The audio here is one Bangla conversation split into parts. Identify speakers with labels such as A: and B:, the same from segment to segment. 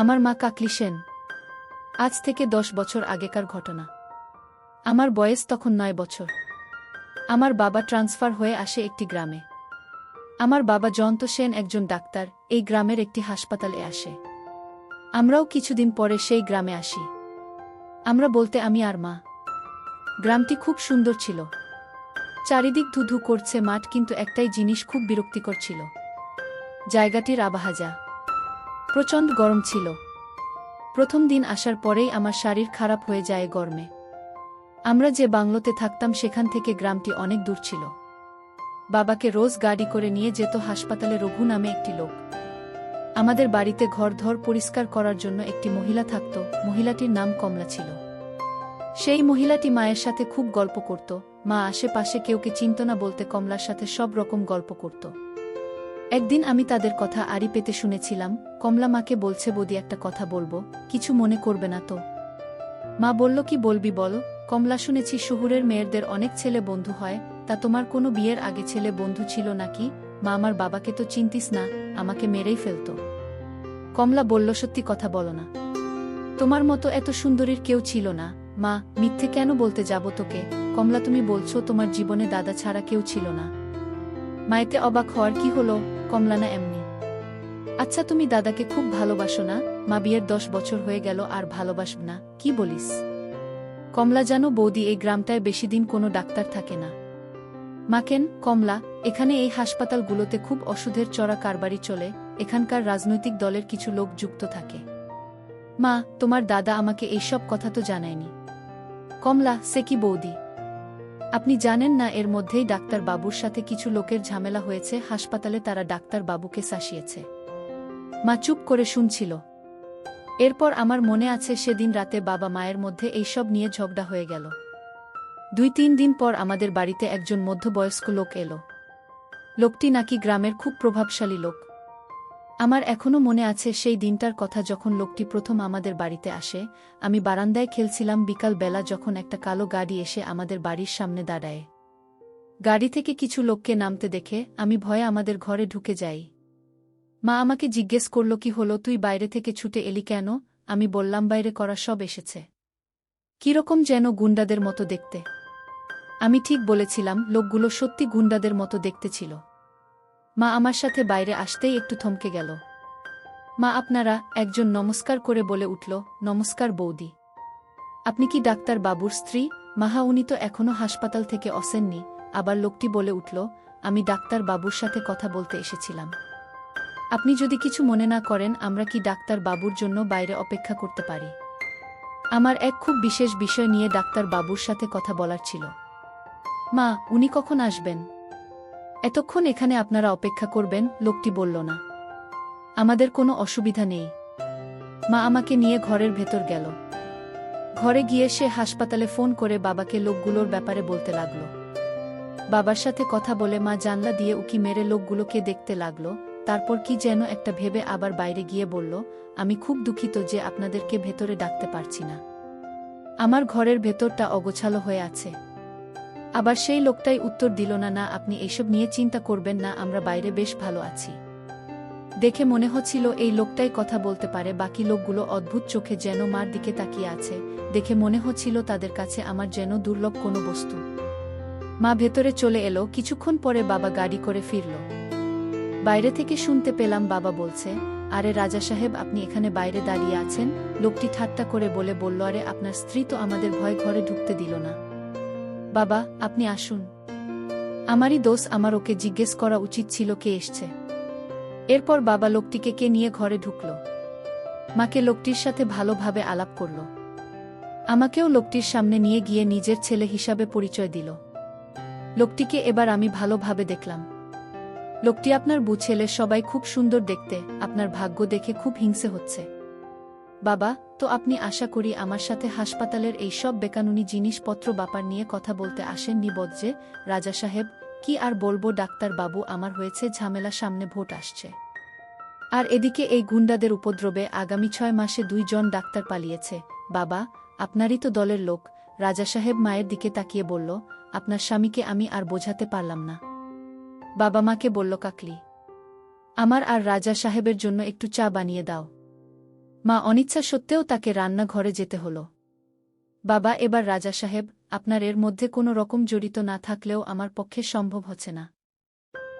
A: আমার মা কাকলি সেন। আজ থেকে 10 বছর আগেকার ঘটনা। আমার বয়স তখন 9 বছর। আমার বাবা ট্রান্সফার হয়ে আসে একটি গ্রামে। আমার বাবা জয়ন্ত সেন একজন ডাক্তার, এই গ্রামের একটি হাসপাতালে আসে। আমরাও কিছুদিন পরে সেই গ্রামে আসি। আমরা বলতে আমি আর মা। গ্রামটি খুব সুন্দর ছিল। চারিদিক ধুধু করছে মাঠ, কিন্তু একটাই জিনিস খুব বিরক্তিকর ছিল। জায়গাটির আবহাওয়া প্রচণ্ড গরম ছিল। প্রথম দিন আসার পরেই আমার শরীর খারাপ হয়ে যায় গরমে। আমরা যে বাংলোতে থাকতাম সেখান থেকে গ্রামটি অনেক দূর ছিল। বাবাকে রোজ গাড়ি করে নিয়ে যেত হাসপাতালে রঘু নামে একটি লোক। আমাদের বাড়িতে ঘরধর পরিষ্কার করার জন্য একটি মহিলা থাকত, মহিলাটির নাম কমলা ছিল। সেই মহিলাটি মায়ের সাথে খুব গল্প করত। মা আশেপাশে কেউকে চিনত না বলতে কমলার সাথে সব রকম গল্প করত। একদিন আমি তাদের কথা আড়ি পেতে শুনেছিলাম। কমলা মাকে বলছে, বৌদি একটা কথা বলবো, কিছু মনে করবে না তো? মা বলল, কি বলবি বল। কমলা, শুনেছি শহুরের মেয়েদের অনেক ছেলে বন্ধু হয়, তা তোমার কোনো বিয়ের আগে ছেলে বন্ধু ছিল নাকি? মা, আমার বাবাকে তো চিনতিস না, আমাকে মেরেই ফেলত। কমলা বলল, সত্যি কথা বলো না, তোমার মতো এত সুন্দরীর কেউ ছিল না। মা, মিথ্যে কেন বলতে যাব তোকে? কমলা, তুমি বলছো তোমার জীবনে দাদা ছাড়া কেউ ছিল না? মায়েতে অবাক হওয়ার কি হলো? কমলা, না এমনি। আচ্ছা, তুমি দাদাকে খুব ভালোবাসো না? মা, বিয়ের 10 বছর হয়ে গেল আর ভালোবাসব না, কি বলিস? কমলা, জানো বৌদি, এই গ্রামটায় বেশি দিন কোনো ডাক্তার থাকে না। মা, কেন? কমলা, এখানে এই হাসপাতালগুলোতে খুব ওষুধের চড়া কারবারি চলে, এখানকার রাজনৈতিক দলের কিছু লোক যুক্ত থাকে। মা, তোমার দাদা আমাকে এইসব কথা তো জানায়নি। কমলা, সে কি বৌদি? আপনি জানেন না এর মধ্যেই ডাক্তার বাবুর সাথে কিছু লোকের ঝামেলা হয়েছে হাসপাতালে, তারা ডাক্তার বাবুকে শাসিয়েছে। মা চুপ করে শুনছিল। এরপর আমার মনে আছে সেদিন রাতে বাবা মায়ের মধ্যে এইসব নিয়ে ঝগড়া হয়ে গেল। 2-3 দিন পর আমাদের বাড়িতে একজন মধ্যবয়স্ক লোক এলো। লোকটি নাকি গ্রামের খুব প্রভাবশালী লোক। আমার এখনো মনে আছে সেই দিনটার কথা, যখন লোকটি প্রথম আমাদের বাড়িতে আসে। আমি বারান্দায় খেলছিলাম বিকাল বেলা, যখন একটা কালো গাড়ি এসে আমাদের বাড়ির সামনে দাঁড়ায়। গাড়ি থেকে কিছু লোককে নামতে দেখে আমি ভয়ে আমাদের ঘরে ঢুকে যাই। মা আমাকে জিজ্ঞেস করল, কি হলো, তুই বাইরে থেকে ছুটে এলি কেন? আমি বললাম, বাইরে করা সব এসেছে। কিরকম যেন গুন্ডাদের মতো দেখতে। আমি ঠিক বলেছিলাম, লোকগুলো সত্যি গুন্ডাদের মতো দেখতে ছিল। মা আমার সাথে বাইরে আসতেই একটু থমকে গেল। মা, আপনারা? একজন নমস্কার করে বলে উঠল, নমস্কার বৌদি। আপনি কি ডাক্তার বাবুর স্ত্রী? মাহা, উনি তো এখনো হাসপাতাল থেকে আসেননি। আবার লোকটি বলে উঠল, আমি ডাক্তার বাবুর সাথে কথা বলতে এসেছিলাম। আপনি যদি কিছু মনে না করেন, আমরা কি ডাক্তার বাবুর জন্য বাইরে অপেক্ষা করতে পারি? আমার এক খুব বিশেষ বিষয় নিয়ে ডাক্তার বাবুর সাথে কথা বলার ছিল। মা, উনি কখন আসবেন? এতক্ষণ এখানে আপনারা অপেক্ষা করবেন? লোকটি বলল, না, আমাদের কোনো অসুবিধা নেই। মা আমাকে নিয়ে ঘরের ভেতর গেল। ঘরে গিয়ে সে হাসপাতালে ফোন করে বাবাকে লোকগুলোর ব্যাপারে বলতে লাগল। বাবার সাথে কথা বলে মা জানলা দিয়ে উকি মেরে লোকগুলোকে দেখতে লাগল। তারপর কি যেন একটা ভেবে আবার বাইরে গিয়ে বলল, আমি খুব দুঃখিত যে আপনাদেরকে ভেতরে ডাকতে পারছি না। আমার ঘরের ভেতরটা অগোছালো হয়ে আছে। আবার সেই লোকটাই উত্তর দিল, না না, আপনি এইসব নিয়ে চিন্তা করবেন না, আমরা বাইরে বেশ ভালো আছি। দেখে মনে হচ্ছিল এই লোকটাই কথা বলতে পারে। বাকি লোকগুলো অদ্ভুত চোখে যেন মার দিকে তাকিয়ে আছে। দেখে মনে হচ্ছিল তাদের কাছে আমার যেন দুর্লভ কোনো বস্তু। মা ভেতরে চলে এলো। কিছুক্ষণ পরে বাবা গাড়ি করে ফিরল। বাইরে থেকে শুনতে পেলাম বাবা বলছে, আরে রাজা সাহেব, আপনি এখানে বাইরে দাঁড়িয়ে আছেন? লোকটি ঠাট্টা করে বলল, আরে আপনার স্ত্রী তো আমাদের ভয় ঘরে ঢুকতে দিল না। বাবা, আপনি আসুন। আমারই দোষ, আমার ওকে জিজ্ঞেস করা উচিত ছিল কে এসছে। এরপর বাবা লোকটিকে কে নিয়ে ঘরে ঢুকল। মাকে লোকটির সাথে ভালোভাবে আলাপ করল। আমাকেও লোকটির সামনে নিয়ে গিয়ে নিজের ছেলে হিসাবে পরিচয় দিল। লোকটিকে এবার আমি ভালোভাবে দেখলাম। লোকটি আপনার ছেলে, সবাই খুব সুন্দর দেখতে, আপনার ভাগ্য দেখে খুব হিংসে হচ্ছে। বাবা, তো আপনি আশা করি আমার সাথে হাসপাতালের এই সব বেকানুনি জিনিসপত্র ব্যাপার নিয়ে কথা বলতে আসেননি বজ্জে? রাজা সাহেব, কি আর বলবো ডাক্তার বাবু, আমার হয়েছে ঝামেলা, সামনে ভোট আসছে। আর এদিকে এই গুন্ডাদের উপদ্রবে আগামী 6 মাসে 2 জন ডাক্তার পালিয়েছে। বাবা, আপনারই তো দলের লোক। রাজা সাহেব মায়ের দিকে তাকিয়ে বলল, আপনার স্বামীকে আমি আর বোঝাতে পারলাম না। বাবা মাকে বলল, কাকলি, আমার আর রাজা সাহেবের জন্য একটু চা বানিয়ে দাও। মা অনিচ্ছা সত্ত্বেও তাকে রান্নাঘরে যেতে হলো। বাবা, এবার রাজা সাহেব, আপনার এর মধ্যে কোনো রকম জড়িত না থাকলেও আমার পক্ষে সম্ভব হচ্ছে না।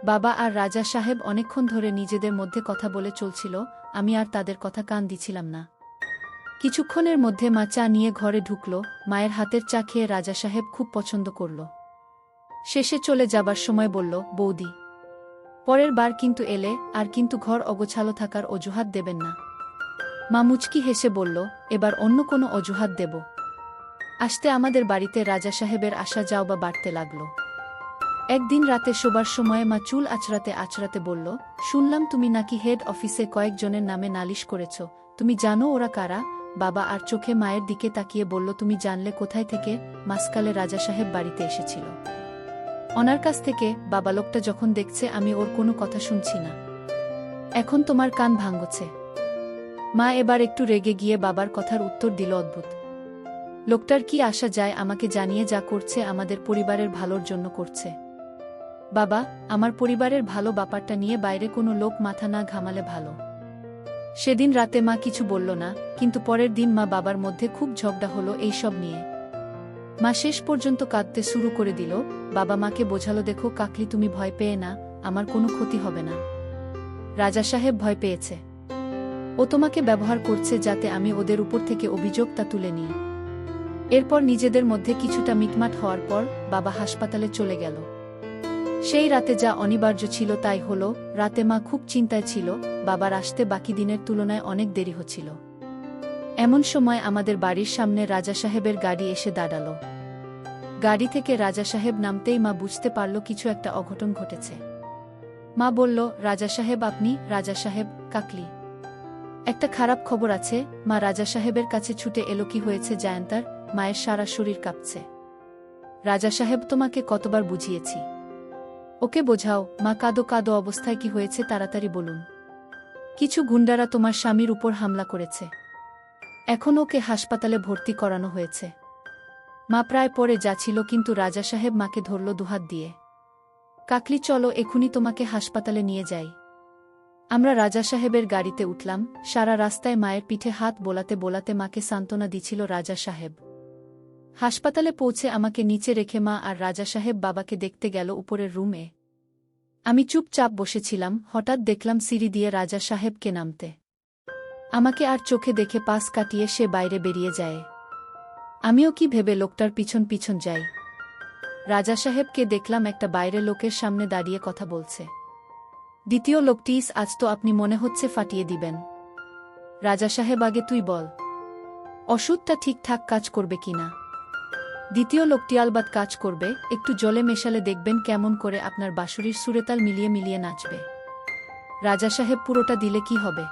A: বাবা আর রাজা সাহেব অনেকক্ষণ ধরে নিজেদের মধ্যে কথা বলে চলছিল, আমি আর তাদের কথা কান দিছিলাম না। কিছুক্ষণের মধ্যে মা চা নিয়ে ঘরে ঢুকল। মায়ের হাতের চা খেয়ে রাজা সাহেব খুব পছন্দ করল। শেষে চলে যাবার সময় বলল, বৌদি, পরের বার কিন্তু এলে আর কিন্তু ঘর অগোছালো থাকার অজুহাত দেবেন না। মা মুচকি হেসে বলল, এবার অন্য কোনো অজুহাত দেব? আসতে আমাদের বাড়িতে রাজা সাহেবের আসা যাও বা বাড়তে লাগল। একদিন রাতে শোবার সময়ে মা চুল আঁচড়াতে আঁচড়াতে বলল, শুনলাম তুমি নাকি হেড অফিসে কয়েকজনের নামে নালিশ করেছ, তুমি জানো ওরা কারা? বাবা আর চোখে মায়ের দিকে তাকিয়ে বলল, তুমি জানলে কোথায় থেকে? মাসকালে রাজা সাহেব বাড়িতে এসেছিল ওনার কাছ থেকে। বাবা, লোকটা যখন দেখছে আমি ওর কোনো কথা শুনছি না, এখন তোমার কান ভাঙছে। মা এবার একটু রেগে গিয়ে বাবার কথার উত্তর দিল, অদ্ভুত লোকটার কি আসা যায়, আমাকে জানিয়ে যা করছে আমাদের পরিবারের ভালোর জন্য করছে। বাবা, আমার পরিবারের ভালো ব্যাপারটা নিয়ে বাইরে কোনো লোক মাথা না ঘামালে ভালো। সেদিন রাতে মা কিছু বলল না, কিন্তু পরের দিন মা বাবার মধ্যে খুব ঝগড়া হলো এই সব নিয়ে। মা শেষ পর্যন্ত কাঁদতে শুরু করে দিল। বাবা মাকে বোঝালো, দেখো কাকলি, তুমি ভয় পেয়ে না, আমার কোনো ক্ষতি হবে না। রাজা সাহেব ভয় পেয়েছে, ও তোমাকে ব্যবহার করছে যাতে আমি ওদের উপর থেকে অভিযোগটা তুলে নিই। এরপর নিজেদের মধ্যে কিছুটা মিটমাট হওয়ার পর বাবা হাসপাতালে চলে গেল। সেই রাতে যা অনিবার্য ছিল তাই হলো। রাতে মা খুব চিন্তায় ছিল, বাবার আসতে বাকি দিনের তুলনায় অনেক দেরি হচ্ছিল। এমন সময় আমাদের বাড়ির সামনে রাজা সাহেবের গাড়ি এসে দাঁড়াল। গাড়ি থেকে রাজা সাহেব নামতেই মা বুঝতে পারল কিছু একটা অঘটন ঘটেছে। মা বলল, রাজা সাহেব আপনি? রাজা সাহেব, কাকলি, একটা খারাপ খবর আছে। মা রাজা সাহেবের কাছে ছুটে এলো, কি হয়েছে জায়ান্তার? মায়ের সারা শরীর কাঁপছে। রাজা সাহেব, তোমাকে কতবার বুঝিয়েছি, ওকে বোঝাও। মা, কাঁদো কাঁদো অবস্থায় কি হয়েছে তাড়াতাড়ি বলুন। কিছু গুন্ডারা তোমার স্বামীর উপর হামলা করেছে, এখন ওকে হাসপাতালে ভর্তি করানো হয়েছে। মা প্রায় পড়ে যাচ্ছিল, কিন্তু রাজা সাহেব মাকে ধরল দুহাত দিয়ে। কাকলি, চলো এখুনি তোমাকে হাসপাতালে নিয়ে যাই। আমরা রাজা সাহেবের গাড়িতে উঠলাম। সারা রাস্তায় মায়ের পিঠে হাত বোলাতে বোলাতে মাকে সান্ত্বনা দিছিল রাজা সাহেব। হাসপাতালে পৌঁছে আমাকে নিচে রেখে মা আর রাজা সাহেব বাবাকে দেখতে গেল উপরের রুমে। আমি চুপচাপ বসেছিলাম। হঠাৎ দেখলাম সিঁড়ি দিয়ে রাজা সাহেবকে নামতে। আমাকে আর চোখে দেখে পাশ কাটিয়ে সে বাইরে বেরিয়ে যায়। আমিও কি ভেবে লোকটার পিছন পিছন যাই। রাজা সাহেবকে দেখলাম একটা বাইরে লোকের সামনে দাঁড়িয়ে কথা বলছে। দ্বিতীয় লোকটি, আজ তো আপনি মনে হচ্ছে ফাটিয়ে দিবেন। রাজা সাহেব, আগে তুই বল, ওষুধটা ঠিকঠাক কাজ করবে কিনা? দ্বিতীয় লোকটি, আলবাত কাজ করবে, একটু জলে মেশালে দেখবেন কেমন করে আপনার বাঁশুরির সুরেতাল মিলিয়ে মিলিয়ে নাচবে। রাজা সাহেব, পুরোটা দিলে কি হবে?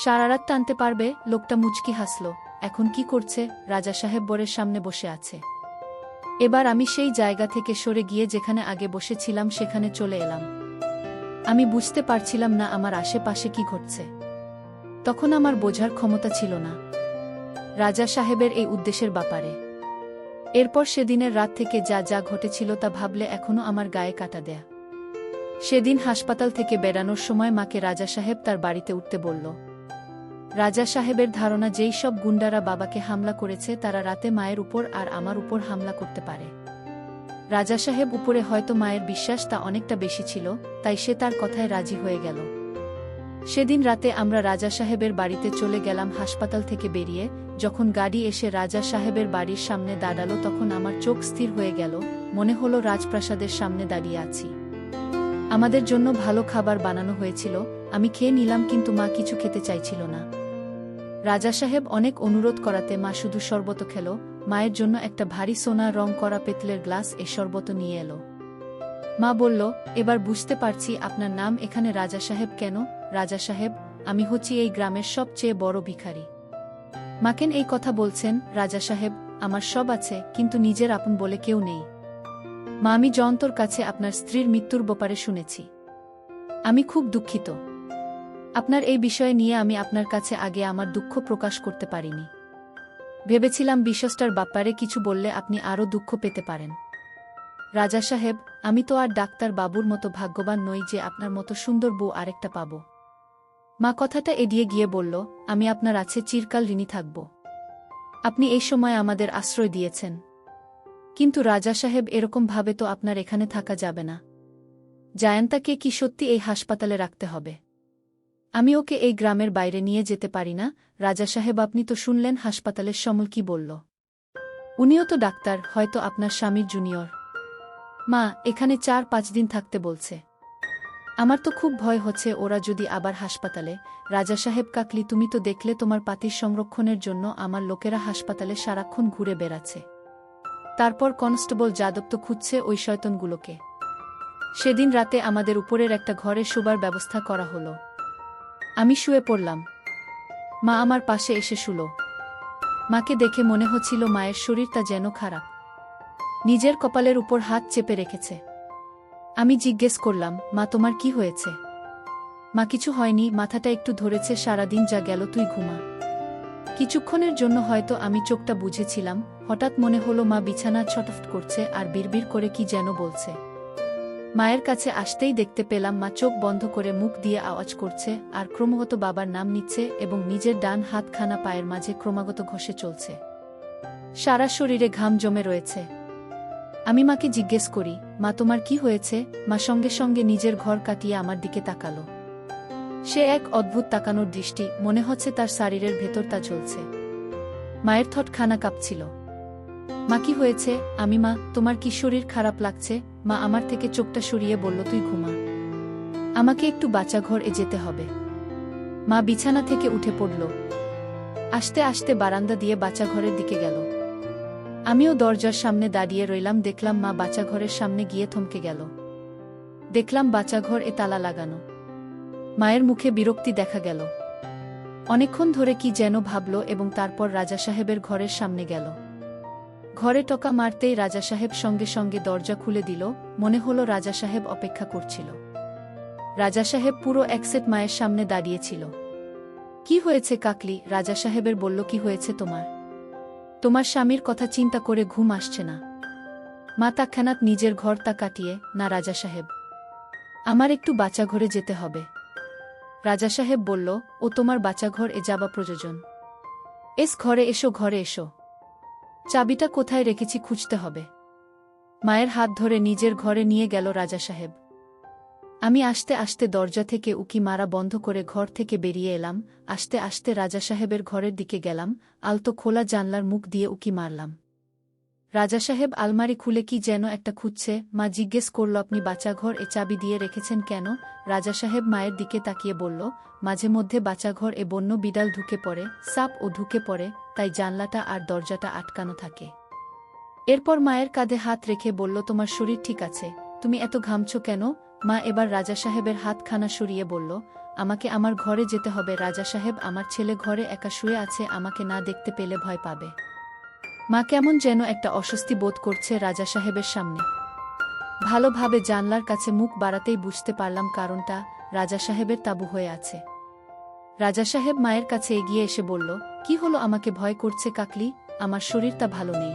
A: সারা রাত টানতে পারবে? লোকটা মুচকি হাসল। এখন কি করছে? রাজা সাহেব বরের সামনে বসে আছে। এবার আমি সেই জায়গা থেকে সরে গিয়ে যেখানে আগে বসেছিলাম সেখানে চলে এলাম। আমি বুঝতে পারছিলাম না আমার আশেপাশে কি ঘটছে। তখন আমার বোঝার ক্ষমতা ছিল না রাজা সাহেবের এই উদ্দেশ্যের ব্যাপারে। এরপর সেদিনের রাত থেকে যা যা ঘটেছিল তা ভাবলে এখনো আমার গায়ে কাটা দেয়া। সেদিন হাসপাতাল থেকে বেরানোর সময় মাকে রাজা সাহেব তার বাড়িতে উঠতে বলল। রাজা সাহেবের ধারণা যেই সব গুন্ডারা বাবাকে হামলা করেছে তারা রাতে মায়ের উপর আর আমার উপর হামলা করতে পারে। রাজা সাহেব উপরে হয়তো মায়ের বিশ্বাস তা অনেকটা বেশি ছিল, তাই সে তার কথায় রাজি হয়ে গেল। সেদিন রাতে আমরা রাজা সাহেবের বাড়িতে চলে গেলাম। হাসপাতাল থেকে বেরিয়ে যখন গাড়ি এসে রাজা সাহেবের বাড়ির সামনে দাঁড়ালো তখন আমার চোখ স্থির হয়ে গেল। মনে হলো রাজপ্রাসাদের সামনে দাঁড়িয়ে আছি। আমাদের জন্য ভালো খাবার বানানো হয়েছিল, আমি খেয়ে নিলাম, কিন্তু মা কিছু খেতে চাইছিল না। রাজা সাহেব অনেক অনুরোধ করাতে মা শুধু শরবত খেল। মায়ের জন্য একটা ভারী সোনা রং করা পেতলের গ্লাস এ শরবত নিয়ে এলো। মা বলল, এবার বুঝতে পারছি আপনার নাম এখানে রাজা সাহেব কেন। রাজা সাহেব, আমি হচ্ছি এই গ্রামের সবচেয়ে বড় ভিখারি। মাকেন এই কথা বলছেন? রাজা সাহেব, আমার সব আছে, কিন্তু নিজের আপন বলে কেউ নেই। মা, আমি জয়ন্তর কাছে আপনার স্ত্রীর মৃত্যুর ব্যাপারে শুনেছি। আমি খুব দুঃখিত। আপনার এই বিষয়ে নিয়ে আমি আপনার কাছে আগে আমার দুঃখ প্রকাশ করতে পারিনি। ভেবেছিলাম বিশ্বস্টার ব্যাপারে কিছু বললে আপনি আরও দুঃখ পেতে পারেন। রাজা সাহেব, আমি তো আর ডাক্তার বাবুর মতো ভাগ্যবান নই যে আপনার মতো সুন্দর বউ আরেকটা পাব। মা কথাটা এড়িয়ে গিয়ে বলল, আমি আপনার আছে চিরকাল ঋণী থাকব। আপনি এই সময় আমাদের আশ্রয় দিয়েছেন। কিন্তু রাজা সাহেব, এরকম ভাবে তো আপনার এখানে থাকা যাবে না। জায়ান্তাকে কি সত্যি এই হাসপাতালে রাখতে হবে? আমি ওকে এই গ্রামের বাইরে নিয়ে যেতে পারি না। রাজা সাহেব, আপনি তো শুনলেন হাসপাতালের সমল কি বলল। উনিও তো ডাক্তার, হয়তো আপনার স্বামীর জুনিয়র। মা, এখানে 4-5 দিন থাকতে বলছে। আমার তো খুব ভয় হচ্ছে ওরা যদি আবার হাসপাতালে। রাজা সাহেব কাকলি, তুমি তো দেখলে তোমার পাতির সংরক্ষণের জন্য আমার লোকেরা হাসপাতালে সারাক্ষণ ঘুরে বেড়াচ্ছে। তারপর কনস্টেবল যাদব তো খুঁজছে ওই শয়তানগুলোকে। সেদিন রাতে আমাদের উপরের একটা ঘরে শোবার ব্যবস্থা করা হলো। আমি শুয়ে পড়লাম। মা আমার পাশে এসে শুলো। মাকে দেখে মনে হচ্ছিল মায়ের শরীরটা যেন খারাপ। নিজের কপালের উপর হাত চেপে রেখেছে। আমি জিজ্ঞেস করলাম, মা তোমার কি হয়েছে? মা কিছু হয়নি, মাথাটা একটু ধরেছে, সারাদিন যা গেল তুই ঘুমা। কিছুক্ষণের জন্য হয়তো আমি চোখটা বুঝেছিলাম। হঠাৎ মনে হলো মা বিছানা ছটফট করছে আর বিড়বিড় করে কি যেন বলছে। মায়ের কাছে আসতেই দেখতে পেলাম মা চোখ বন্ধ করে মুখ দিয়ে আওয়াজ করছে আর ক্রমাগত বাবার নাম নিচ্ছে এবং নিজের ডান হাতখানা পায়ের মাঝে ক্রমাগত ঘষে চলছে। সারা শরীরে ঘাম জমে রয়েছে। আমি মাকে জিজ্ঞেস করি, মা তোমার কি হয়েছে? মা সঙ্গে সঙ্গে নিজের ঘর কাটিয়ে আমার দিকে তাকালো। সে এক অদ্ভুত তাকানোর দৃষ্টি, মনে হচ্ছে তার শরীরের ভেতর তা জ্বলছে। মায়ের ঠোঁটখানা কাঁপছিল। মা কি হয়েছে? আমি, মা তোমার কি শরীর খারাপ লাগছে? মা আমার থেকে চোখটা সরিয়ে বলল, তুই ঘুমা, আমাকে একটু বাচ্চাঘরে যেতে হবে। মা বিছানা থেকে উঠে পড়ল। আস্তে আস্তে বারান্দা দিয়ে বাচ্চাঘরের দিকে গেল। আমিও দরজার সামনে দাঁড়িয়ে রইলাম। দেখলাম মা বাচ্চাঘরের সামনে গিয়ে থমকে গেল। দেখলাম বাচ্চাঘর তালা লাগানো। মায়ের মুখে বিরক্তি দেখা গেল। অনেকক্ষণ ধরে কি যেন ভাবল এবং তারপর রাজা সাহেবের ঘরের সামনে গেল। ঘরে টোকা মারতেই রাজা সাহেব সঙ্গে সঙ্গে দরজা খুলে দিল। মনে হলো রাজা সাহেব অপেক্ষা করছিল। রাজা সাহেব পুরো একসেট মায়ের সামনে দাঁড়িয়েছিল। কি হয়েছে কাকলি? রাজা সাহেবের বলল, কি হয়েছে তোমার? তোমার স্বামীর কথা চিন্তা করে ঘুম আসছে না? মা তৎক্ষণাৎ নিজের ঘরটা কাটিয়ে, না রাজা সাহেব, আমার একটু বাচ্চাঘরে যেতে হবে। রাজা সাহেব বলল, ও তোমার বাচ্চাঘর যাবা প্রয়োজন? ঘরে এসো, ঘরে এসো। চাবিটা কোথায় রেখেছি খুঁজতে হবে। মায়ের হাত ধরে নিজের ঘরে নিয়ে গেল রাজা সাহেব। আমি আস্তে আস্তে দরজা থেকে উকি মারা বন্ধ করে ঘর থেকে বেরিয়ে এলাম। আস্তে আস্তে রাজা সাহেবের ঘরের দিকে গেলাম। আলতো খোলা জানলার মুখ দিয়ে উকি মারলাম। রাজা সাহেব আলমারি খুলে কি যেন একটা খুঁজছে। মা জিজ্ঞেস করল, আপনি বাচ্চাঘর চাবি দিয়ে রেখেছেন কেন? রাজা সাহেব মায়ের দিকে তাকিয়ে বলল, মাঝে মধ্যে বাচ্চাঘর বন্য বিড়াল ঢুকে পড়ে, সাপ ঢুকে পড়ে, তাই জানলাটা আর দরজাটা আটকানো থাকে। এরপর মায়ের কাঁধে হাত রেখে বলল, তোমার শরীর ঠিক আছে? তুমি এত ঘামছ কেন? মা এবার রাজা সাহেবের হাতখানা সরিয়ে বলল, আমাকে আমার ঘরে যেতে হবে রাজা সাহেব, আমার ছেলে ঘরে একা শুয়ে আছে, আমাকে না দেখতে পেলে ভয় পাবে। মা কেমন যেন একটা অস্বস্তি বোধ করছে রাজা সাহেবের সামনে। ভালোভাবে জানলার কাছে মুখ বাড়াতেই বুঝতে পারলাম কারণটা, রাজা সাহেবের তাঁবু হয়ে আছে। রাজা সাহেব মায়ের কাছে এগিয়ে এসে বলল, কি হলো? আমাকে ভয় করছে কাকলি, আমার শরীরটা ভালো নেই।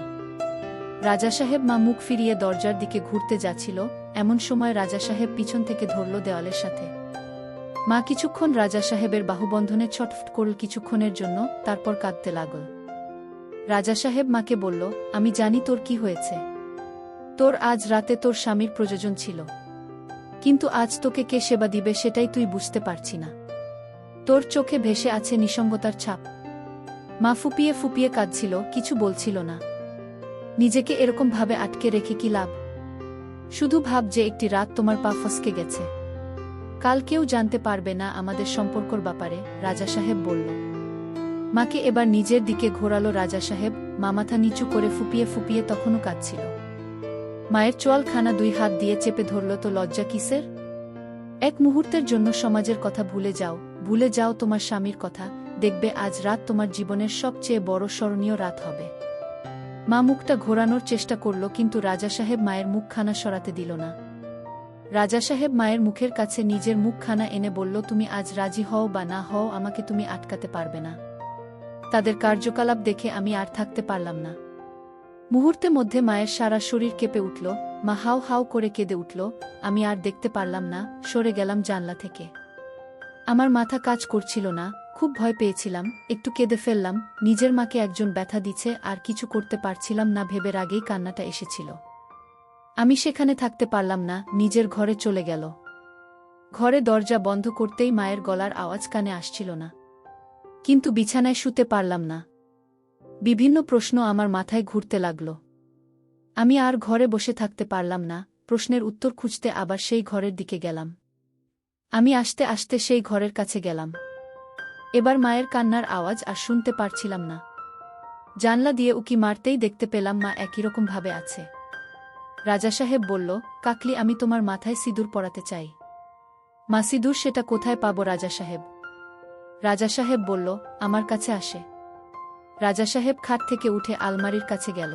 A: রাজা সাহেব মা মুখ ফিরিয়ে দরজার দিকে ঘুরতে যাচ্ছিল, এমন সময় রাজা সাহেব পিছন থেকে ধরল দেওয়ালের সাথে। মা কিছুক্ষণ রাজা সাহেবের বাহুবন্ধনে ছটফট করল কিছুক্ষণের জন্য, তারপর কাঁদতে লাগল। রাজা সাহেব মাকে বলল, আমি জানি তোর কি হয়েছে। তোর আজ রাতে তোর স্বামীর প্রয়োজন ছিল, কিন্তু আজ তোকে কে সেবা দিবে সেটাই তুই বুঝতে পারছি না। তোর চোখে ভেসে আছে নিঃসঙ্গতার ছাপ। মা ফুপিয়ে ফুপিয়ে কাঁদছিল, কিছু বলছিল না। নিজেকে এরকম ভাবে আটকে রেখে কি লাভ? শুধু ভাব যে একটি রাত তোমার পা ফসকে গেছে, কাল কেউ জানতে পারবে না আমাদের সম্পর্কর ব্যাপারে। রাজা সাহেব বলল। মাকে এবার নিজের দিকে ঘোরালো রাজা সাহেব। মা মাথা নিচু করে ফুপিয়ে ফুপিয়ে তখনও কাঁদছিল। মায়ের চোয়ালখানা 2 হাত দিয়ে চেপে ধরল। তো লজ্জা কিসের? এক মুহূর্তের জন্য সমাজের কথা ভুলে যাও, ভুলে যাও তোমার স্বামীর কথা। দেখবে আজ রাত তোমার জীবনের সবচেয়ে বড় স্মরণীয় রাত হবে। মা মুখটা ঘোরানোর চেষ্টা করল, কিন্তু রাজা সাহেব মায়ের মুখখানা সরাতে দিল না। রাজা সাহেব মায়ের মুখের কাছে নিজের মুখখানা এনে বলল, তুমি আজ রাজি হও বা না হও, আমাকে তুমি আটকাতে পারবে না। তাদের কার্যকলাপ দেখে আমি আর থাকতে পারলাম না। মুহূর্তের মধ্যে মায়ের সারা শরীর কেঁপে উঠল। মা হাউ হাউ করে কেঁদে উঠল। আমি আর দেখতে পারলাম না, সরে গেলাম জানলা থেকে। আমার মাথা কাজ করছিল না, খুব ভয় পেয়েছিলাম, একটু কেঁদে ফেললাম, নিজের মাকে একজন ব্যথা দিচ্ছে আর কিছু করতে পারছিলাম না ভেবে আগেই কান্নাটা এসেছিল। আমি সেখানে থাকতে পারলাম না, নিজের ঘরে চলে গেল। ঘরে দরজা বন্ধ করতেই মায়ের গলার আওয়াজ কানে আসছিল না। কিন্তু বিছানায় শুতে পারলাম না। বিভিন্ন প্রশ্ন আমার মাথায় ঘুরতে লাগল। আমি আর ঘরে বসে থাকতে পারলাম না, প্রশ্নের উত্তর খুঁজতে আবার সেই ঘরের দিকে গেলাম। আমি আস্তে আস্তে সেই ঘরের কাছে গেলাম। এবার মায়ের কান্নার আওয়াজ আর শুনতে পারছিলাম না। জানলা দিয়ে উকি মারতেই দেখতে পেলাম মা একইরকম ভাবে আছে। রাজা সাহেব বলল, কাকলি, আমি তোমার মাথায় সিঁদুর পরাতে চাই। মা, সিঁদুর সেটা কোথায় পাবো রাজা সাহেব? রাজা সাহেব বলল, আমার কাছে আসে। রাজা সাহেব খাট থেকে উঠে আলমারির কাছে গেল।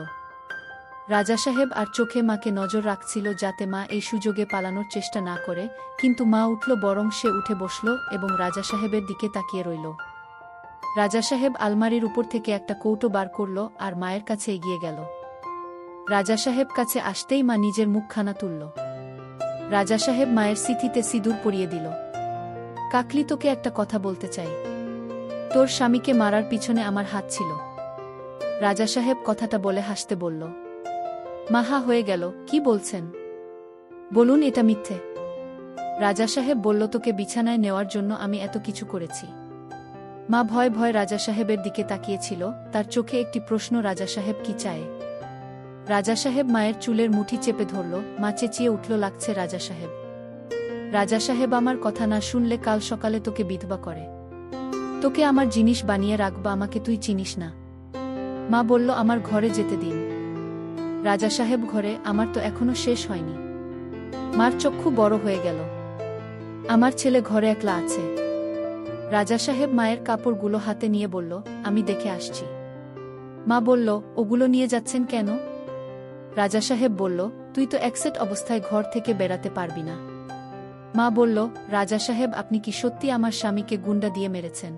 A: রাজা সাহেব আর চোখে মাকে নজর রাখছিল যাতে মা এই সুযোগে পালানোর চেষ্টা না করে, কিন্তু মা উঠল, বরং সে উঠে বসল এবং রাজা সাহেবের দিকে তাকিয়ে রইল। রাজা সাহেব আলমারির উপর থেকে একটা কৌটো বার করল আর মায়ের কাছে এগিয়ে গেল। রাজা সাহেব কাছে আসতেই মা নিজের মুখখানা তুলল। রাজা সাহেব মায়ের সিথিতে সিঁদুর পরিয়ে দিল। কাকলি, তোকে একটা কথা বলতে চাই। তোর স্বামীকে মারার পিছনে আমার হাত ছিল। রাজা সাহেব কথাটা বলে হাসতে বলল। মা হা হয়ে গেল, কি বলছেন? বলুন এটা মিথ্যে। রাজা সাহেব বলল, তোকে বিছানায় নেওয়ার জন্য আমি এত কিছু করেছি। মা ভয় ভয় রাজা সাহেবের দিকে তাকিয়েছিল, তার চোখে একটি প্রশ্ন, রাজা সাহেব কি চায়? রাজা সাহেব মায়ের চুলের মুঠি চেপে ধরল। মা চেঁচিয়ে উঠল, লাগছে রাজা সাহেব। রাজা সাহেব আমার কথা না শুনলে কাল সকালে তোকে বিধবা করে। তোকে আমার জিনিস বানিয়ে রাখবা, আমাকে তুই চিনিস না। মা বলল, আমার ঘরে যেতে দিন। রাজা সাহেব ঘরে? আমার তো এখনো শেষ হয়নি। মার চক্ষু বড় হয়ে গেল। আমার ছেলে ঘরে একলা আছে। রাজা সাহেব মায়ের কাপড়গুলো হাতে নিয়ে বলল, আমি দেখে আসছি। মা বলল, ওগুলো নিয়ে যাচ্ছেন কেন? রাজা সাহেব বলল, তুই তো অ্যাক্সেট অবস্থায় ঘর থেকে বেরাতে পারবি না। মা বলল, রাজা সাহেব, আপনি কি সত্যি আমার স্বামীকে গুন্ডা দিয়ে মেরেছেন?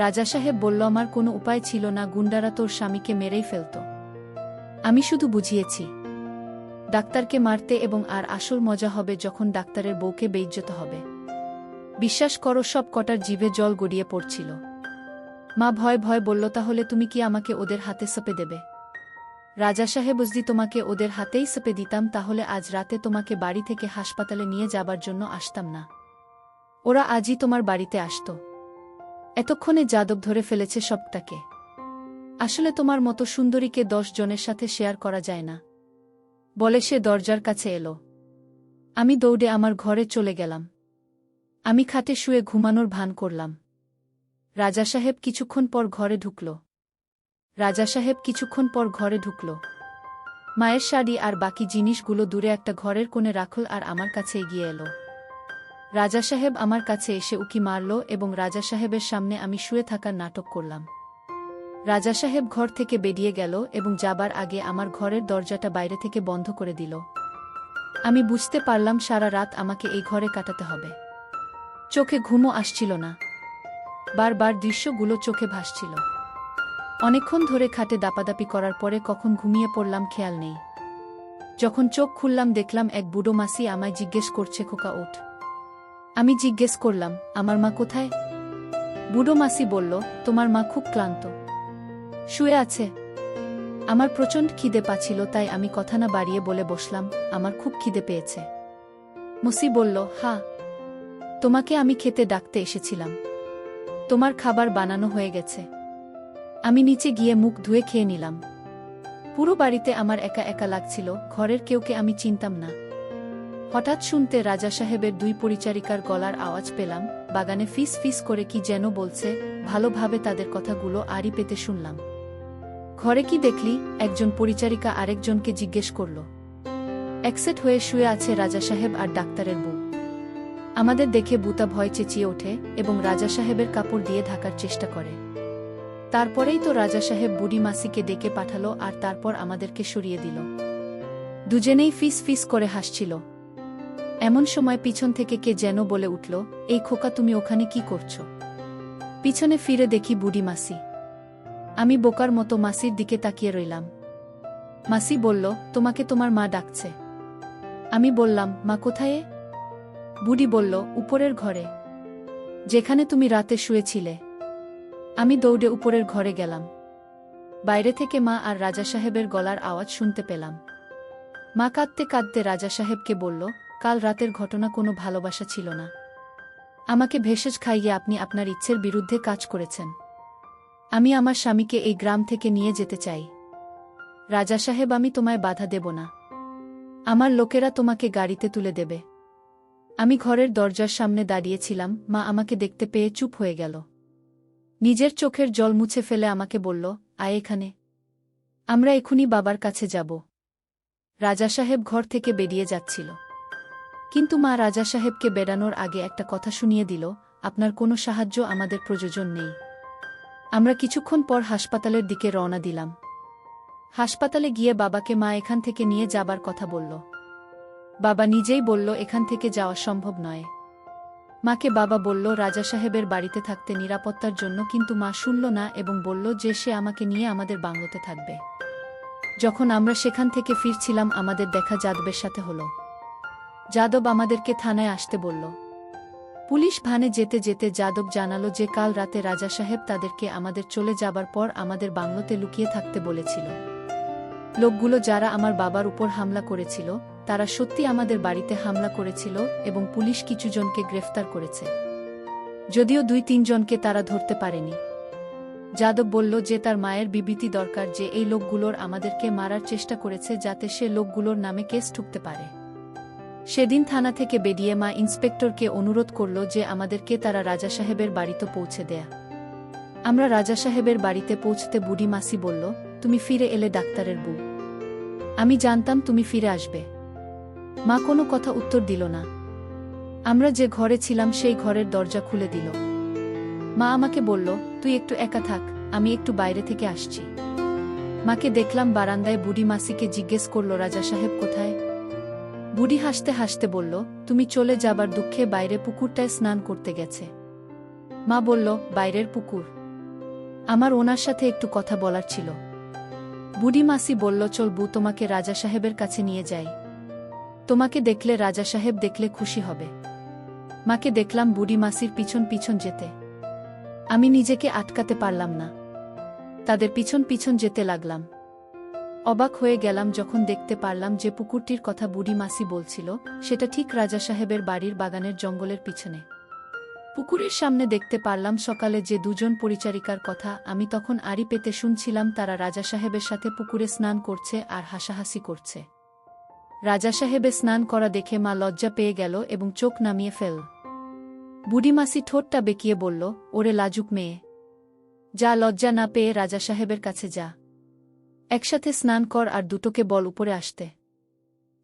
A: রাজা সাহেব বলল, আমার কোনো উপায় ছিল না, গুন্ডারা তোর স্বামীকে মেরেই ফেলত। আমি শুধু বুঝিয়েছি ডাক্তারকে মারতে, এবং আর আসল মজা হবে যখন ডাক্তারের বউকে বেইজ্জত হবে। বিশ্বাস করো, সব কটার জিভে জল গড়িয়ে পড়ছিল। মা ভয় ভয় বলল, তাহলে তুমি কি আমাকে ওদের হাতে সঁপে দেবে? রাজা সাহেব, যদি তোমাকে ওদের হাতেই সঁপে দিতাম তাহলে আজ রাতে তোমাকে বাড়ি থেকে হাসপাতালে নিয়ে যাবার জন্য আসতাম না। ওরা আজই তোমার বাড়িতে আসত। এতক্ষণে যাদব ধরে ফেলেছে সবটাকে। আসলে তোমার মতো সুন্দরীকে 10 জনের সাথে শেয়ার করা যায় না, বলে সে দরজার কাছে এলো। আমি দৌড়ে আমার ঘরে চলে গেলাম। আমি খাটে শুয়ে ঘুমানোর ভান করলাম। রাজা সাহেব কিছুক্ষণ পর ঘরে ঢুকল। মায়ের শাড়ি আর বাকি জিনিসগুলো দূরে একটা ঘরের কোণে রাখল আর আমার কাছে এগিয়ে এলো। রাজা সাহেব আমার কাছে এসে উকি মারল এবং রাজা সাহেবের সামনে আমি শুয়ে থাকার নাটক করলাম। রাজা সাহেব ঘর থেকে বেরিয়ে গেল এবং যাবার আগে আমার ঘরের দরজাটা বাইরে থেকে বন্ধ করে দিল। আমি বুঝতে পারলাম সারা রাত আমাকে এই ঘরে কাটাতে হবে। চোখে ঘুমও আসছিল না। বারবার দৃশ্যগুলো চোখে ভাসছিল। অনেকক্ষণ ধরে খাটে দাপাদাপি করার পরে কখন ঘুমিয়ে পড়লাম খেয়াল নেই। যখন চোখ খুললাম দেখলাম এক বুড়ো মাসি আমায় জিজ্ঞেস করছে, খোকা ওঠ। আমি জিজ্ঞেস করলাম, আমার মা কোথায়? বুড়ো মাসি বলল, তোমার মা খুব ক্লান্ত, শুয়ে আছে। আমার প্রচণ্ড খিদে পাচ্ছিল, তাই আমি কথা না বাড়িয়ে বলে বসলাম, আমার খুব খিদে পেয়েছে। মুসি বলল, হ্যাঁ, তোমাকে আমি খেতে ডাকতে এসেছিলাম। তোমার খাবার বানানো হয়ে গেছে। আমি নিচে গিয়ে মুখ ধুয়ে খেয়ে নিলাম। পুরো বাড়িতে আমার একা একা লাগছিল, ঘরের কেউকে আমি চিনতাম না। হঠাৎ শুনতে রাজা সাহেবের 2 পরিচারিকার গলার আওয়াজ পেলাম, বাগানে ফিস ফিস করে কি যেন বলছে, ভালোভাবে তাদের কথাগুলো আড়ি পেতে শুনলাম। ঘরে কি দেখলি? একজন পরিচারিকা আরেকজনকে জিজ্ঞেস করল। একসেট হয়ে শুয়ে আছে রাজা সাহেব আর ডাক্তারের বউ। আমাদের দেখে বুতা ভয় চেঁচিয়ে ওঠে এবং রাজা সাহেবের কাপড় দিয়ে ঢাকার চেষ্টা করে। তারপরেই তো রাজা সাহেব বুড়ি মাসিকে ডেকে পাঠালো আর তারপর আমাদেরকে সরিয়ে দিল। দুজনেই ফিস ফিস করে হাসছিল। এমন সময় পিছন থেকে কে যেন বলে উঠল, এই খোকা, তুমি ওখানে কি করছো? পিছনে ফিরে দেখি বুড়ি মাসি। আমি বোকার মতো মাসির দিকে তাকিয়ে রইলাম। মাসি বলল, তোমাকে তোমার মা ডাকছে। আমি বললাম, মা কোথায়? বুড়ি বলল, উপরের ঘরে। যেখানে তুমি রাতে শুয়েছিলে। আমি দৌড়ে উপরের ঘরে গেলাম। বাইরে থেকে মা আর রাজা সাহেবের গলার আওয়াজ শুনতে পেলাম। মা কাঁদতে কাঁদতে রাজা সাহেবকে বলল, কাল রাতের ঘটনা কোনো ভালোবাসা ছিল না। আমাকে ভেষজ খাইয়ে আপনি আপনার ইচ্ছের বিরুদ্ধে কাজ করেছেন। আমি আমার স্বামীকে এই গ্রাম থেকে নিয়ে যেতে চাই। রাজা সাহেব, আমি তোমায় বাধা দেব না। আমার লোকেরা তোমাকে গাড়িতে তুলে দেবে। আমি ঘরের দরজার সামনে দাঁড়িয়েছিলাম, মা আমাকে দেখতে পেয়ে চুপ হয়ে গেল। নিজের চোখের জল মুছে ফেলে আমাকে বলল, আয় এখানে। আমরা এখুনি বাবার কাছে যাব। রাজা সাহেব ঘর থেকে বেরিয়ে যাচ্ছিল, কিন্তু মা রাজা সাহেবকে বেড়ানোর আগে একটা কথা শুনিয়ে দিল, আপনার কোনো সাহায্য আমাদের প্রয়োজন নেই। আমরা কিছুক্ষণ পর হাসপাতালের দিকে রওনা দিলাম। হাসপাতালে গিয়ে বাবাকে মা এখান থেকে নিয়ে যাবার কথা বলল। বাবা নিজেই বলল এখান থেকে যাওয়া সম্ভব নয়। মাকে বাবা বলল রাজা সাহেবের বাড়িতে থাকতে নিরাপত্তার জন্য, কিন্তু মা শুনল না এবং বলল যে সে আমাকে নিয়ে আমাদের বাংলোতে থাকবে। যখন আমরা সেখান থেকে ফিরছিলাম আমাদের দেখা যাদবের সাথে হলো। যাদব আমাদেরকে থানায় আসতে বলল। পুলিশ ভ্যানে যেতে যেতে যাদব জানালো যে কাল রাতে রাজা সাহেব তাদেরকে আমাদের চলে যাবার পর আমাদের বাংলোতে লুকিয়ে থাকতে বলেছিল। লোকগুলো যারা আমার বাবার উপর হামলা করেছিল তারা সত্যি আমাদের বাড়িতে হামলা করেছিল এবং পুলিশ কিছু জনকে গ্রেফতার করেছে, যদিও 2-3 জনকে তারা ধরতে পারেনি। যাদব বলল যে তার মায়ের বিবৃতি দরকার যে এই লোকগুলোর আমাদেরকে মারার চেষ্টা করেছে যাতে সে লোকগুলোর নামে কেস ঠুকতে পারে। সেদিন থানা থেকে বেরিয়ে মা ইন্সপেক্টরকে অনুরোধ করল যে আমাদেরকে তারা রাজা সাহেবের বাড়িতে পৌঁছে দেয়া। আমরা রাজা সাহেবের বাড়িতে পৌঁছতে বুড়ি মাসি বলল, তুমি ফিরে এলে ডাক্তারের বউ। আমি জানতাম তুমি ফিরে আসবে। মা কোনো কথা উত্তর দিল না। আমরা যে ঘরে ছিলাম সেই ঘরের দরজা খুলে দিল। মা আমাকে বলল, তুই একটু একা থাক, আমি একটু বাইরে থেকে আসছি। মাকে দেখলাম বারান্দায়। বুড়ি মাসিকে জিজ্ঞেস করল, রাজা সাহেব কোথায়? বুড়ি হাসতে হাসতে বলল, তুমি চলে যাবার দুঃখে বাইরে পুকুরটায় স্নান করতে গেছে। মা বলল, বাইরের পুকুর? আমার ওনার সাথে একটু কথা বলার ছিল। বুড়ি মাসি বলল, চল বউ, তোমাকে রাজা সাহেবের কাছে নিয়ে যাই। তোমাকে দেখলে রাজা সাহেব দেখলে খুশি হবে। মাকে দেখলাম বুড়ি মাসির পিছন পিছন যেতে। আমি নিজেকে আটকাতে পারলাম না, তাদের পিছন পিছন যেতে লাগলাম। অবাক হয়ে গেলাম যখন দেখতে পারলাম যে পুকুরটির কথা বুড়ি মাসি বলছিল সেটা ঠিক রাজা সাহেবের বাড়ির বাগানের জঙ্গলের পিছনে। পুকুরের সামনে দেখতে পারলাম সকালে যে 2 জন পরিচারিকার কথা আমি তখন আড়ি পেতে শুনছিলাম, তারা রাজা সাহেবের সাথে পুকুরে স্নান করছে আর হাসাহাসি করছে। রাজা সাহেবে স্নান করা দেখে মা লজ্জা পেয়ে গেল এবং চোখ নামিয়ে ফেল। বুড়ি মাসি ঠোঁটটা বেঁকিয়ে বলল, ওরে লাজুক মেয়ে, যা, লজ্জা না পেয়ে রাজা সাহেবের কাছে যা। একসাথে স্নান কর আর দুটোকে বল উপরে আসতে।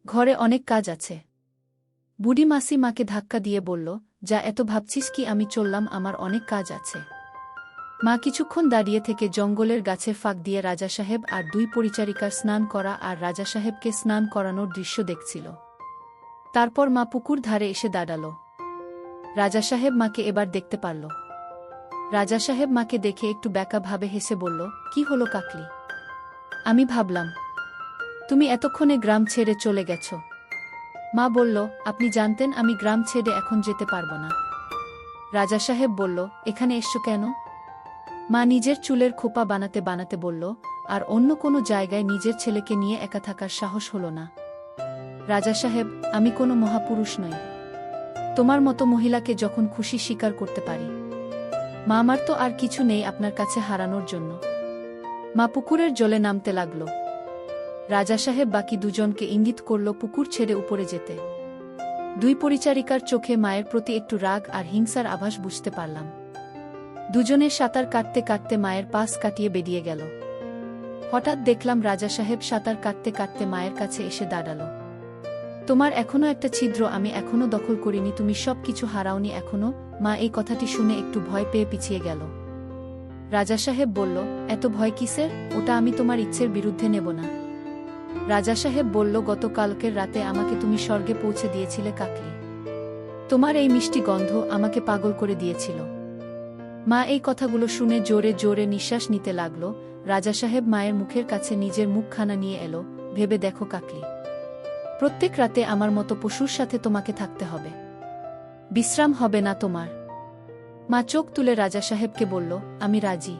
A: ঘরে অনেক কাজ আছে। বুড়ি মাসি মাকে ধাক্কা দিয়ে বলল, যা, এত ভাবছিস কি? আমি চললাম, আমার অনেক কাজ আছে। মা কিছুক্ষণ দাঁড়িয়ে থেকে জঙ্গলের গাছের ফাঁক দিয়ে রাজা সাহেব আর 2 পরিচারিকার স্নান করা আর রাজা সাহেবকে স্নান করানোর দৃশ্য দেখছিল। তারপর মা পুকুর ধারে এসে দাঁড়াল। রাজা সাহেব মাকে এবার দেখতে পারল। রাজা সাহেব মাকে দেখে একটু ব্যাকাভাবে হেসে বলল, কি হলো কাকলি? আমি ভাবলাম তুমি এতক্ষণে গ্রাম ছেড়ে চলে গেছ। মা বলল, আপনি জানতেন আমি গ্রাম ছেড়ে এখন যেতে পারবো না। রাজা সাহেব বলল, এখানে এসছো কেন? মা নিজের চুলের খোপা বানাতে বানাতে বলল, আর অন্য কোনো জায়গায় নিজের ছেলেকে নিয়ে একা থাকার সাহস হলো না। রাজা সাহেব, আমি কোনো মহাপুরুষ নই। তোমার মতো মহিলাকে যখন খুশি স্বীকার করতে পারি। মা, আমার তো আর কিছু নেই আপনার কাছে হারানোর জন্য। মা পুকুরের জলে নামতে লাগল। রাজা সাহেব বাকি 2 জনকে ইঙ্গিত করল পুকুর ছেড়ে উপরে যেতে। 2 পরিচারিকার চোখে মায়ের প্রতি একটু রাগ আর হিংসার আভাস বুঝতে পারলাম। 2 জনে সাঁতার কাটতে কাটতে মায়ের পাশ কাটিয়ে বেরিয়ে গেল। হঠাৎ দেখলাম রাজা সাহেব সাঁতার কাটতে কাটতে মায়ের কাছে এসে দাঁড়াল। তোমার এখনো একটা ছিদ্র আমি এখনো দখল করিনি, তুমি সব কিছু হারাওনি এখনো। মা এই কথাটি শুনে একটু ভয় পেয়ে পিছিয়ে গেল। রাজা সাহেব বলল, এত ভয় কিসের? ওটা আমি তোমার ইচ্ছের বিরুদ্ধে নেব না। রাজা সাহেব বলল, গতকালকের রাতে আমাকে তুমি স্বর্গে পৌঁছে দিয়েছিলে কাকলি। তোমার এই মিষ্টি গন্ধ আমাকে পাগল করে দিয়েছিল। মা এই কথাগুলো শুনে জোরে জোরে নিঃশ্বাস নিতে লাগল। রাজা সাহেব মায়ের মুখের কাছে নিজের মুখখানা নিয়ে এলো। ভেবে দেখো কাকলি, প্রত্যেক রাতে আমার মতো পশুর সাথে তোমাকে থাকতে হবে, বিশ্রাম হবে না তোমার। মা চোখ তুলে রাজা সাহেবকে বলল, আমি রাজি।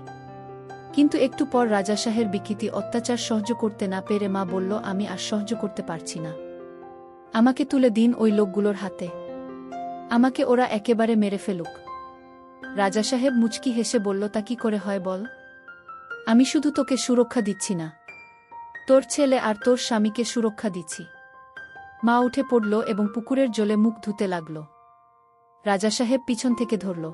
A: কিন্তু একটু পর রাজা সাহেবের বিকৃতি অত্যাচার সহ্য করতে না পেরে মা বলল, আমি আর সহ্য করতে পারছি না। আমাকে তুলে দিন ওই লোকগুলোর হাতে। আমাকে ওরা একেবারে মেরে ফেলুক। রাজা সাহেব মুচকি হেসে বলল, তা কি করে হয় বল? আমি শুধু তোকে সুরক্ষা দিচ্ছি না, তোর ছেলে আর তোর স্বামীকে সুরক্ষা দিচ্ছি। মা উঠে পড়ল এবং পুকুরের জলে মুখ ধুতে লাগল। রাজা সাহেব পিছন থেকে ধরল।